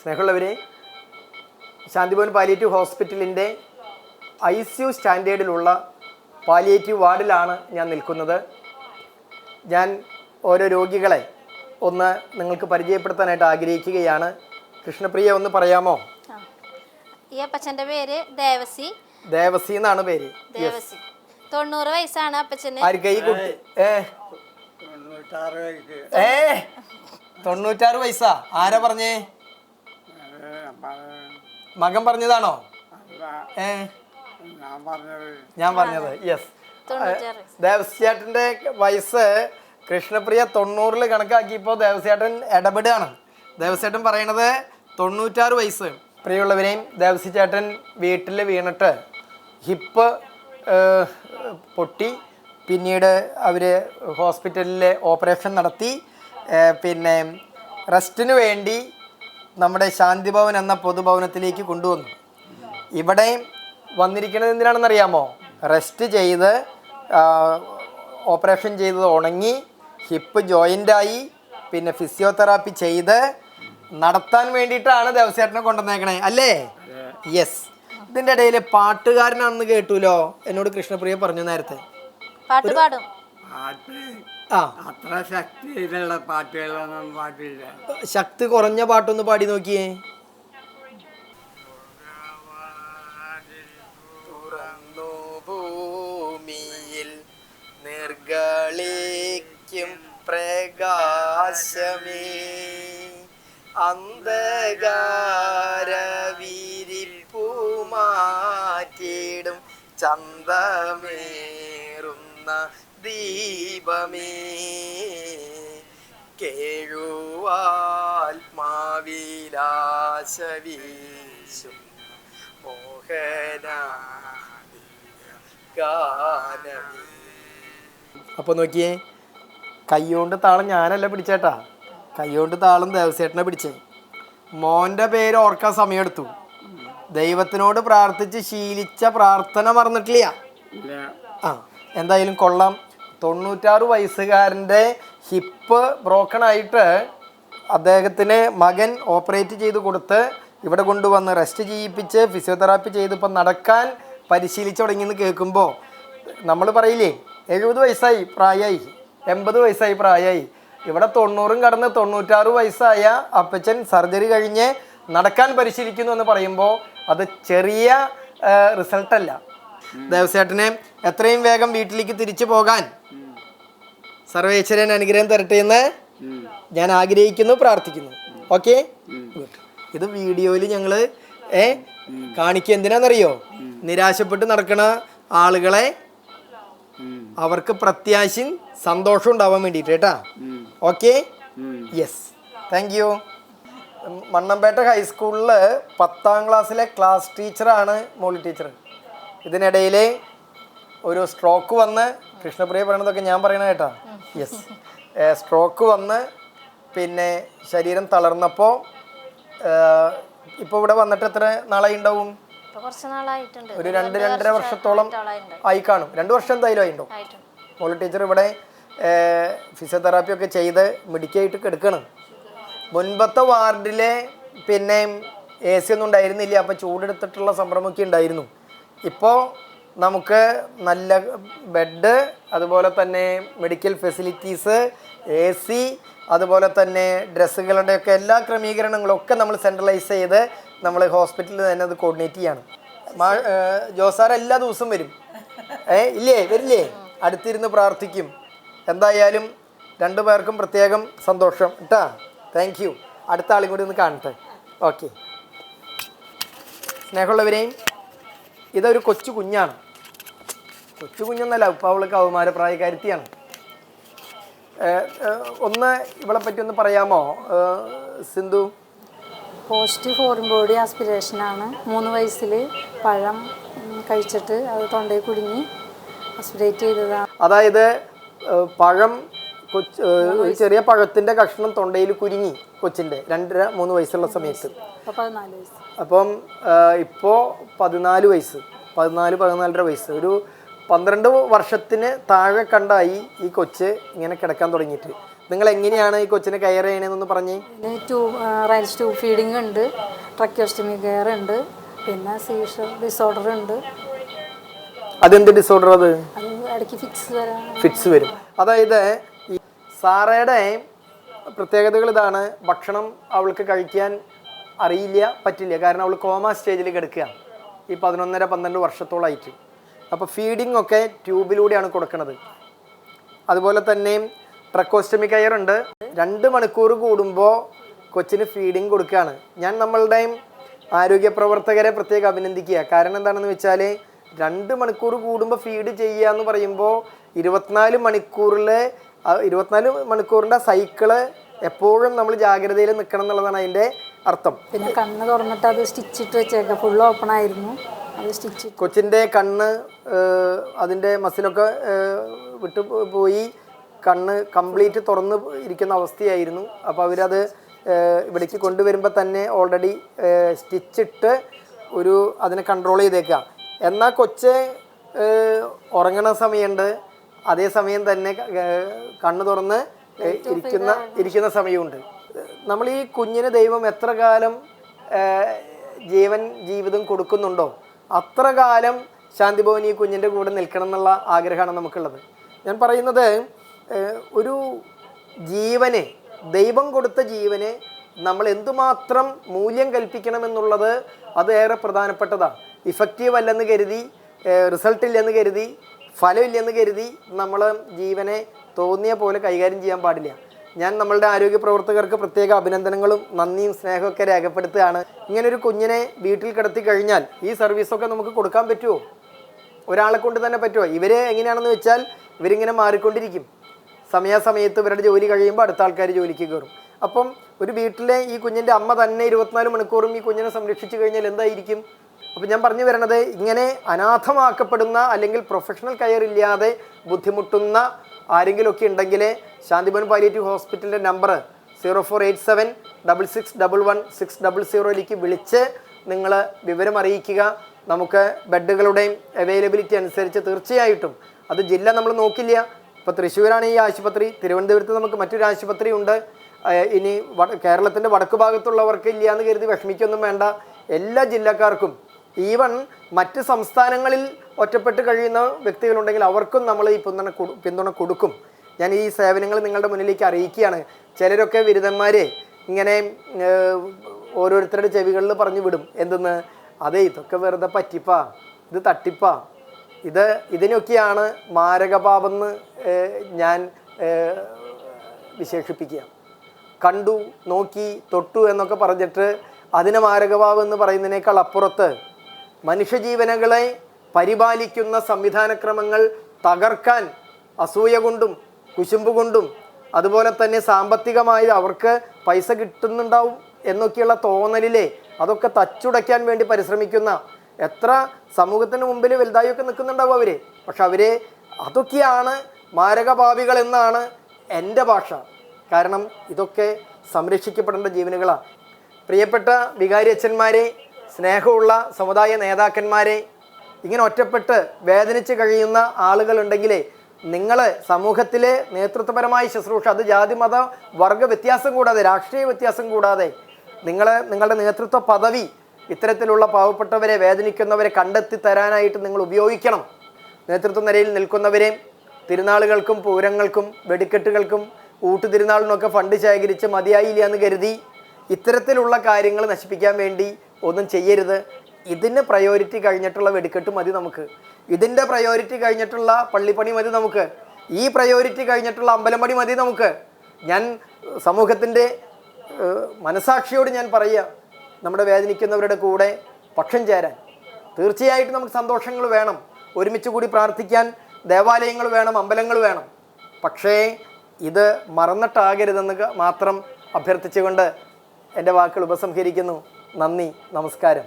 സ്നേഹമുള്ളവരെ, ശാന്തിഭവൻ പാലിയേറ്റീവ് ഹോസ്പിറ്റലിൻ്റെ ICU സ്റ്റാൻഡേർഡിലുള്ള palliative വാർഡിലാണ് ഞാൻ നിൽക്കുന്നത്. ഞാൻ ഓരോ രോഗികളെ ഒന്ന് നിങ്ങൾക്ക് പരിചയപ്പെടുത്താനായിട്ട് ആഗ്രഹിക്കുകയാണ്. കൃഷ്ണപ്രിയ ഒന്ന് പറയാമോ? ഈ അപ്പച്ചൻ്റെ പേര് ദേവസി. ദേവസി എന്നാണ് പേര്. ദേവസി 90 വയസ്സാണ് അപ്പച്ചന്. 96 വയസ്സാ? ആരാ പറഞ്ഞേ? മകൻ പറഞ്ഞതാണോ? ഞാൻ പറഞ്ഞത്. യെസ്, ദേവസ്യേട്ടൻ്റെ വയസ്സ് കൃഷ്ണപ്രിയ 90 കണക്കാക്കിയപ്പോൾ ദേവസ്യേട്ടൻ ഇടപെടുകയാണ്. ദേവസ്യേട്ടൻ പറയണത് 96 വയസ്സ്. പ്രിയമുള്ളവരെയും, ദേവസി ചേട്ടൻ വീട്ടിൽ വീണിട്ട് ഹിപ്പ് പൊട്ടി. പിന്നീട് അവർ ഹോസ്പിറ്റലിൽ ഓപ്പറേഷൻ നടത്തി. പിന്നെ റെസ്റ്റിന് വേണ്ടി നമ്മുടെ ശാന്തിഭവൻ എന്ന പൊതുഭവനത്തിലേക്ക് കൊണ്ടുവന്നു. ഇവിടെ വന്നിരിക്കുന്നത് എന്തിനാണെന്നറിയാമോ? റെസ്റ്റ് ചെയ്ത് ഓപ്പറേഷൻ ചെയ്തത് ഉണങ്ങി, ഹിപ്പ് ജോയിൻ്റായി, പിന്നെ ഫിസിയോതെറാപ്പി ചെയ്ത് നടത്താൻ വേണ്ടിയിട്ടാണ് ദേവസ്യേട്ടനെ കൊണ്ടുവന്നേക്കണേ അല്ലേ? യെസ്. ഇതിൻ്റെ ഇടയിൽ പാട്ടുകാരനാണെന്ന് കേട്ടുല്ലോ, എന്നോട് കൃഷ്ണപ്രിയ പറഞ്ഞു നേരത്തെ. പാട്ട് പാടും. അത്ര ശക്തിയിലുള്ള പാട്ടുകളൊന്നും പാട്ടില്ല. ശക്തി കുറഞ്ഞ പാട്ടൊന്ന് പാടി നോക്കിയേ. തുറന്നു ഭൂമിയിൽ നിർഗളിക്കും പ്രകാശമേ, അന്ധകാരവിരിപ്പു മാറ്റിടും ചന്തമേറുന്ന ദീപമേ, കേഴുവാത്മാവിലാശവീശും മോഹനാഗാനമേ. അപ്പോൾ നോക്കിയേ, കൈകൊണ്ട് താളം ഞാനല്ല പിടിച്ചേട്ടാ, കൈകൊണ്ട് താളം ദേവസ്യേട്ടനെ പിടിച്ചേ. മോൻ്റെ പേര് ഓർക്കാൻ സമയമെടുത്തു. ദൈവത്തിനോട് പ്രാർത്ഥിച്ച് ശീലിച്ച പ്രാർത്ഥന മറന്നിട്ടില്ല. എന്തായാലും കൊള്ളാം. 96 വയസ്സുകാരൻ്റെ ഹിപ്പ് ബ്രോക്കൺ ആയിട്ട് അദ്ദേഹത്തിന് മകൻ ഓപ്പറേറ്റ് ചെയ്ത് കൊടുത്ത് ഇവിടെ കൊണ്ടുവന്ന് റെസ്റ്റ് ചെയ്യിപ്പിച്ച് ഫിസിയോതെറാപ്പി ചെയ്ത് ഇപ്പം നടക്കാൻ പരിശീലിച്ച് തുടങ്ങിയെന്ന് കേൾക്കുമ്പോൾ നമ്മൾ പറയില്ലേ, 70 വയസ്സായി പ്രായമായി, 80 വയസ്സായി പ്രായമായി. ഇവിടെ 90 കടന്ന് 96 വയസ്സായ അപ്പച്ചൻ സർജറി കഴിഞ്ഞ് നടക്കാൻ പരിശീലിക്കുന്നു എന്ന് പറയുമ്പോൾ അത് ചെറിയ റിസൾട്ടല്ല. ദേവസ്യേട്ടനെ എത്രയും വേഗം വീട്ടിലേക്ക് തിരിച്ചു പോകാൻ സർവേശ്വരൻ അനുഗ്രഹം തരട്ടെ എന്ന് ഞാൻ ആഗ്രഹിക്കുന്നു, പ്രാർത്ഥിക്കുന്നു. ഓക്കെ, ഇത് വീഡിയോയിൽ ഞങ്ങൾ കാണിക്കുക. എന്തിനാണെന്നറിയോ? നിരാശപ്പെട്ട് നടക്കുന്ന ആളുകളെ അവർക്ക് പ്രത്യാശയും സന്തോഷം ഉണ്ടാവാൻ വേണ്ടിയിട്ട് കേട്ടാ. Okay, yes, thank you. Mannampetta ഹൈസ്കൂളിൽ 10ാം ക്ലാസ്സിലെ ക്ലാസ് ടീച്ചറാണ് മോളി ടീച്ചർ. ഇതിനിടയിൽ ഒരു സ്ട്രോക്ക് വന്ന്, കൃഷ്ണപ്രിയ പറയണതൊക്കെ ഞാൻ പറയണ കേട്ടാ. യെസ്, സ്ട്രോക്ക് വന്ന് പിന്നെ ശരീരം തളർന്നപ്പോൾ ഇപ്പോൾ ഇവിടെ വന്നിട്ട് എത്ര നാളായി ഉണ്ടാവും? ഒരു 2-2.5 വർഷത്തോളം ആയി കാണും. 2 വർഷം എന്തായാലും ആയിട്ടുണ്ടോ? മോളി ടീച്ചർ ഇവിടെ ഫിസിയോതെറാപ്പി ഒക്കെ ചെയ്ത് മിടുക്കിയായിട്ട് കിടക്കണം. മുൻപത്തെ വാർഡിലെ പിന്നെ AC ഒന്നും ഉണ്ടായിരുന്നില്ല, അപ്പോൾ ചൂടെടുത്തിട്ടുള്ള സംരംഭമൊക്കെ ഉണ്ടായിരുന്നു. ഇപ്പോൾ നമുക്ക് നല്ല ബെഡ്, അതുപോലെ തന്നെ മെഡിക്കൽ ഫെസിലിറ്റീസ്, AC, അതുപോലെ തന്നെ ഡ്രസ്സുകളുടെയൊക്കെ എല്ലാ ക്രമീകരണങ്ങളും ഒക്കെ നമ്മൾ സെൻട്രലൈസ് ചെയ്ത് നമ്മൾ ഹോസ്പിറ്റലിൽ തന്നെ അത് കോർഡിനേറ്റ് ചെയ്യണം. ജോസാർ എല്ലാ ദിവസവും വരും. ഇല്ലേ? വരില്ലേ? അടുത്തിരുന്ന് പ്രാർത്ഥിക്കും. എന്തായാലും 2 പേർക്കും പ്രത്യേകം സന്തോഷം കേട്ടാ. Thank you. അടുത്ത ആളും കൂടി ഒന്ന് കാണട്ടെ. ഓക്കെ. സ്നേഹമുള്ളവരെയും, ഇതൊരു കൊച്ചു കുഞ്ഞാണ്. കൊച്ചു കുഞ്ഞൊന്നല്ല, ഇപ്പോൾ അവൾ കൗമാരപ്രായക്കാരിത്തിയാണ്. ഒന്ന് ഇവളെ പറ്റി ഒന്ന് പറയാമോ സിന്ധു? പോസ്റ്റ് ഫോറിൻ ബോഡി ആസ്പിരേഷനാണ്. 3 വയസ്സിൽ പഴം കഴിച്ചിട്ട് അത് തൊണ്ടയിൽ കുടുങ്ങി ആസ്പിരേറ്റ് ചെയ്തതാണ്. അതായത് പഴം ഒരു ചെറിയ പഴത്തിൻ്റെ കഷ്ണം തൊണ്ടയിൽ കുരുങ്ങി കൊച്ചിൻ്റെ 2-3 വയസ്സുള്ള സമയത്ത്. 14 വയസ്സ്. അപ്പം ഇപ്പോൾ 14 വയസ്സ്, 14-14.5 വയസ്സ്. ഒരു 12 വർഷത്തിന് താഴെ കണ്ടായി ഈ കൊച്ച് ഇങ്ങനെ കിടക്കാൻ തുടങ്ങിയിട്ട്. നിങ്ങൾ എങ്ങനെയാണ് ഈ കൊച്ചിനെ കെയർ ചെയ്യണമെന്നൊന്ന് പറഞ്ഞേ. പിന്നെ റൈൽസ് ട്യൂബ് ഫീഡിങ് ഉണ്ട്, ട്രക്യോസ്റ്റമി കെയർ ഉണ്ട്, പിന്നെ സീഷർ ഡിസോർഡർ ഉണ്ട്. അതെന്ത് ഡിസോർഡർ? അത് ഇടയ്ക്ക് ഫിറ്റ്സ് വരും. അതായത് ഈ സാറയുടെ പ്രത്യേകതകൾ ഇതാണ്. ഭക്ഷണം അവൾക്ക് കഴിക്കാൻ അറിയില്ല, പറ്റില്ല. കാരണം അവൾ കോമ സ്റ്റേജിൽ കിടക്കുക ഈ 11-12 വർഷത്തോളമായിട്ട്. അപ്പോൾ ഫീഡിങ് ഒക്കെ ട്യൂബിലൂടെയാണ് കൊടുക്കുന്നത്. അതുപോലെ തന്നെ ട്രക്കോസ്റ്റമി കെയർ ഉണ്ട്. 2 മണിക്കൂർ കൂടുമ്പോൾ കൊച്ചിന് ഫീഡിങ് കൊടുക്കുകയാണ്. ഞാൻ നമ്മളുടെ ആരോഗ്യ പ്രവർത്തകരെ പ്രത്യേകം അഭിനന്ദിക്കുക. കാരണം എന്താണെന്ന് വെച്ചാൽ 2 മണിക്കൂർ കൂടുമ്പോൾ ഫീഡ് ചെയ്യുക എന്ന് പറയുമ്പോൾ 24 മണിക്കൂറിൻ്റെ സൈക്കിള് എപ്പോഴും നമ്മൾ ജാഗ്രതയിൽ നിൽക്കണം എന്നുള്ളതാണ് അതിൻ്റെ അർത്ഥം. പിന്നെ കണ്ണ് തുറന്നിട്ട് അത് സ്റ്റിച്ചിട്ട് വെച്ചേക്കാം. ഫുൾ ഓപ്പൺ ആയിരുന്നു, അത് സ്റ്റിച്ച്. കൊച്ചിൻ്റെ കണ്ണ് അതിൻ്റെ മസിലൊക്കെ വിട്ടു പോയി, കണ്ണ് കംപ്ലീറ്റ് തുറന്ന് ഇരിക്കുന്ന അവസ്ഥയായിരുന്നു. അപ്പോൾ അവരത് ഇവിടേക്ക് കൊണ്ടുവരുമ്പോൾ തന്നെ ഓൾറെഡി സ്റ്റിച്ചിട്ട് അതിനെ കൺട്രോൾ ചെയ്തേക്കുക. എന്നാൽ കൊച്ച് ഉറങ്ങണ സമയമുണ്ട്, അതേ സമയം തന്നെ കണ്ണ് തുറന്ന് ഇരിക്കുന്ന സമയമുണ്ട്. നമ്മൾ ഈ കുഞ്ഞിന് ദൈവം എത്ര കാലം ജീവിതം കൊടുക്കുന്നുണ്ടോ അത്ര കാലം ശാന്തിഭവൻ ഈ കുഞ്ഞിൻ്റെ കൂടെ നിൽക്കണം എന്നുള്ള ആഗ്രഹമാണ് നമുക്കുള്ളത്. ഞാൻ പറയുന്നത് ഒരു ജീവനെ, ദൈവം കൊടുത്ത ജീവനെ നമ്മൾ എന്തുമാത്രം മൂല്യം കൽപ്പിക്കണമെന്നുള്ളത് അത് ഏറെ പ്രധാനപ്പെട്ടതാണ്. ഇഫക്റ്റീവ് അല്ലെന്ന് കരുതി, റിസൾട്ട് ഇല്ലെന്ന് കരുതി, ഫലമില്ലെന്ന് കരുതി നമ്മൾ ജീവനെ തോന്നിയ പോലെ കൈകാര്യം ചെയ്യാൻ പാടില്ല. ഞാൻ നമ്മളുടെ ആരോഗ്യ പ്രവർത്തകർക്ക് പ്രത്യേക അഭിനന്ദനങ്ങളും നന്ദിയും സ്നേഹമൊക്കെ രേഖപ്പെടുത്തുകയാണ്. ഇങ്ങനൊരു കുഞ്ഞിനെ വീട്ടിൽ കിടത്തി കഴിഞ്ഞാൽ ഈ സർവീസൊക്കെ നമുക്ക് കൊടുക്കാൻ പറ്റുമോ? ഒരാളെ കൊണ്ട് തന്നെ പറ്റുമോ? ഇവർ എങ്ങനെയാണെന്ന് വെച്ചാൽ ഇവരിങ്ങനെ മാറിക്കൊണ്ടിരിക്കും. സമയാസമയത്ത് ഇവരുടെ ജോലി കഴിയുമ്പോൾ അടുത്ത ആൾക്കാർ ജോലിക്ക് കയറും. അപ്പം ഒരു വീട്ടിലെ ഈ കുഞ്ഞിൻ്റെ അമ്മ തന്നെ 24 മണിക്കൂറും ഈ കുഞ്ഞിനെ സംരക്ഷിച്ചു കഴിഞ്ഞാൽ എന്തായിരിക്കും? അപ്പം ഞാൻ പറഞ്ഞു വരണത്, ഇങ്ങനെ അനാഥമാക്കപ്പെടുന്ന അല്ലെങ്കിൽ പ്രൊഫഷണൽ കെയർ ഇല്ലാതെ ബുദ്ധിമുട്ടുന്ന ആരെങ്കിലുമൊക്കെ ഉണ്ടെങ്കിൽ ശാന്തിഭവൻ പാലിയേറ്റീവ് ഹോസ്പിറ്റലിൻ്റെ നമ്പർ 0487661160 വിളിച്ച് നിങ്ങൾ വിവരം അറിയിക്കുക. നമുക്ക് ബെഡുകളുടെയും അവൈലബിലിറ്റി അനുസരിച്ച് തീർച്ചയായിട്ടും അത് ജില്ല നമ്മൾ നോക്കില്ല. ഇപ്പോൾ തൃശ്ശൂരാണ് ഈ ആശുപത്രി, തിരുവനന്തപുരത്ത് നമുക്ക് മറ്റൊരു ആശുപത്രി ഉണ്ട്. ഇനി കേരളത്തിൻ്റെ വടക്ക് ഭാഗത്തുള്ളവർക്ക് ഇല്ല എന്ന് കരുതി വിഷമിക്കൊന്നും വേണ്ട. എല്ലാ ജില്ലക്കാർക്കും, ഈവൻ മറ്റ് സംസ്ഥാനങ്ങളിൽ ഒറ്റപ്പെട്ട് കഴിയുന്ന വ്യക്തികളുണ്ടെങ്കിൽ അവർക്കും നമ്മൾ ഈ പിന്തുണ കൊടുക്കും. ഞാൻ ഈ സേവനങ്ങൾ നിങ്ങളുടെ മുന്നിലേക്ക് അറിയിക്കുകയാണ്. ചിലരൊക്കെ ബിരുദന്മാരെ ഇങ്ങനെ ഓരോരുത്തരുടെ ചെവികളിൽ പറഞ്ഞു വിടും. എന്തെന്ന്? അതെ, ഇതൊക്കെ വെറുതെ പറ്റിപ്പാ, ഇത് തട്ടിപ്പാ, ഇതിനൊക്കെയാണ് മാരകപാപെന്ന് ഞാൻ വിശേഷിപ്പിക്കുക. കണ്ടു, നോക്കി, തൊട്ടു എന്നൊക്കെ പറഞ്ഞിട്ട് അതിനെ മാരകപാപെന്ന് പറയുന്നതിനേക്കാൾ അപ്പുറത്ത് മനുഷ്യജീവനുകളെ പരിപാലിക്കുന്ന സംവിധാനക്രമങ്ങൾ തകർക്കാൻ അസൂയ കൊണ്ടും കുശുമ്പ് കൊണ്ടും അതുപോലെ തന്നെ സാമ്പത്തികമായി അവർക്ക് പൈസ കിട്ടുന്നുണ്ടാവും എന്നൊക്കെയുള്ള തോന്നലിലെ അതൊക്കെ തച്ചുടയ്ക്കാൻ വേണ്ടി പരിശ്രമിക്കുന്ന എത്ര സമൂഹത്തിന് മുമ്പിൽ വലുതായൊക്കെ നിൽക്കുന്നുണ്ടാവും അവർ. പക്ഷെ അതൊക്കെയാണ് മാരകപാപികൾ എന്നാണ് എൻ്റെ ഭാഷ. കാരണം ഇതൊക്കെ സംരക്ഷിക്കപ്പെടേണ്ട ജീവനുകളാണ്. പ്രിയപ്പെട്ട വികാരി അച്ഛന്മാരെ, സ്നേഹമുള്ള സമുദായ നേതാക്കന്മാരെ, ഇങ്ങനെ ഒറ്റപ്പെട്ട് വേദനിച്ച് കഴിയുന്ന ആളുകളുണ്ടെങ്കിൽ നിങ്ങൾ സമൂഹത്തിലെ നേതൃത്വപരമായ ശുശ്രൂഷ, അത് ജാതി മത വർഗ വ്യത്യാസം കൂടാതെ, രാഷ്ട്രീയ വ്യത്യാസം കൂടാതെ നിങ്ങളുടെ നേതൃത്വ പദവി ഇത്തരത്തിലുള്ള പാവപ്പെട്ടവരെ, വേദനിക്കുന്നവരെ കണ്ടെത്തി തരാനായിട്ട് നിങ്ങൾ ഉപയോഗിക്കണം. നേതൃത്വ നിരയിൽ നിൽക്കുന്നവരെ തിരുനാളുകൾക്കും പൂരങ്ങൾക്കും വെടിക്കെട്ടുകൾക്കും ഊട്ടുതിരുനാളിനൊക്കെ ഫണ്ട് ശേഖരിച്ച് മതിയായില്ല എന്ന് കരുതി ഇത്തരത്തിലുള്ള കാര്യങ്ങൾ നശിപ്പിക്കാൻ വേണ്ടി ഒന്നും ചെയ്യരുത്. ഇതിന് പ്രയോറിറ്റി കഴിഞ്ഞിട്ടുള്ള വെടിക്കെട്ട് മതി നമുക്ക്. ഇതിൻ്റെ പ്രയോറിറ്റി കഴിഞ്ഞിട്ടുള്ള പള്ളിപ്പണി മതി നമുക്ക്. ഈ പ്രയോറിറ്റി കഴിഞ്ഞിട്ടുള്ള അമ്പലപ്പണി മതി നമുക്ക്. ഞാൻ സമൂഹത്തിൻ്റെ മനസാക്ഷിയോട് ഞാൻ പറയുക, നമ്മുടെ വേദനിക്കുന്നവരുടെ കൂടെ പക്ഷം ചേരാൻ തീർച്ചയായിട്ടും നമുക്ക് സന്തോഷങ്ങൾ വേണം. ഒരുമിച്ച് കൂടി പ്രാർത്ഥിക്കാൻ ദേവാലയങ്ങൾ വേണം, അമ്പലങ്ങൾ വേണം. പക്ഷേ ഇത് മറന്നിട്ടാകരുതെന്ന് മാത്രം അഭ്യർത്ഥിച്ചുകൊണ്ട് എൻ്റെ വാക്കുകൾ ഉപസംഹരിക്കുന്നു. നന്ദി, നമസ്കാരം.